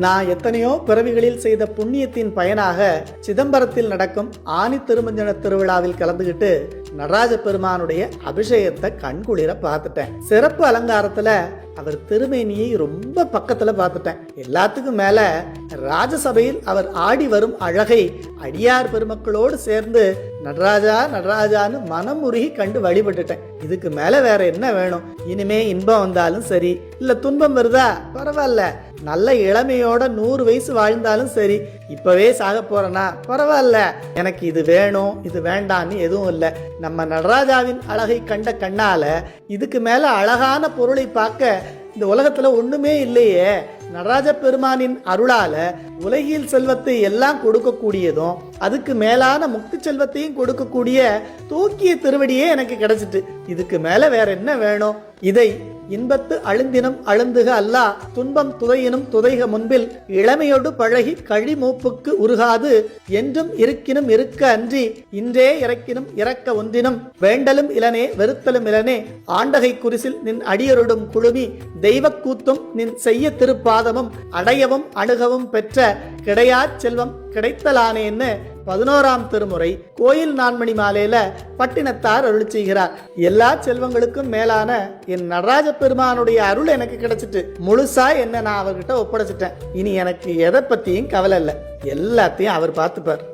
நான் எத்தனையோ பிறவிகளில் செய்த புண்ணியத்தின் பயனாக சிதம்பரத்தில் நடக்கும் ஆனி திருமஞ்சன திருவிழாவில் கலந்துகிட்டு நடராஜ பெருமானுடைய அபிஷேகத்தை கண்குளிர பார்த்துட்டேன். சிறப்பு அலங்காரத்துல அவர் திருமேனியை ரொம்ப பக்கத்துல பார்த்துட்டேன். எல்லாத்துக்கும் மேல ராஜசபையில் அவர் ஆடி வரும் அழகை அடியார் பெருமக்களோடு சேர்ந்து நடராஜா நடராஜான்னு மனம் உருகி கண்டு வழிபட்டுட்டேன். இதுக்கு மேல வேற என்ன வேணும்? இனிமே இன்பம் வந்தாலும் சரி, இல்ல துன்பம் வருதா பரவாயில்ல, நல்ல இளமையோட 100 வயசு வாழ்ந்தாலும் சரி, இப்பவே சாக போறேனா பரவாயில்ல, எனக்கு இது வேணும் இது வேண்டான்னு எதுவும் இல்லை. நம்ம நடராஜாவின் அழகை கண்ட கண்ணால இதுக்கு மேல அழகான பொருளை பார்க்க இந்த உலகத்துல ஒண்ணுமே இல்லையே. நடராஜ பெருமானின் அருளால உலகில் செல்வத்தை எல்லாம் கொடுக்கக்கூடியதும் அதுக்கு மேலான முக்தி செல்வத்தையும் கொடுக்கக்கூடிய தூக்கிய திருவடியே எனக்கு கிடைச்சிட்டு. இதுக்கு மேல வேற என்ன வேணும்? இதை இன்பத்து அழுந்தினும் அழுந்துக அல்லா துன்பம் துதையினும் துதைக முன்பில் இளமையோடு பழகி கழி மூப்புக்கு உருகாது என்றும் இருக்கினும் இருக்க அன்றி இன்றே இறக்கினும் இறக்க ஒன்றினும் வேண்டலும் இளனே வெறுத்தலும் இளனே ஆண்டகை குறிசில் நின் அடியருடும் குழுமி தெய்வ கூத்தும் நின் செய்ய திருப்பாதமும் அடையவும் அணுகவும் பெற்ற கிடையா செல்வம் கிடைத்தலானேன்னு 11ஆம் திருமுறை கோயில் நான்மணி மாலையில பட்டினத்தார் அருள் செய்கிறார். எல்லா செல்வங்களுக்கும் மேலான என் நடராஜ பெருமானுடைய அருள் எனக்கு கிடைச்சிட்டு முழுசா என்ன நான் அவர்கிட்ட ஒப்படைச்சிட்டேன். இனி எனக்கு எதை பத்தியும் கவலை இல்லை, எல்லாத்தையும் அவர் பார்த்துப்பார்.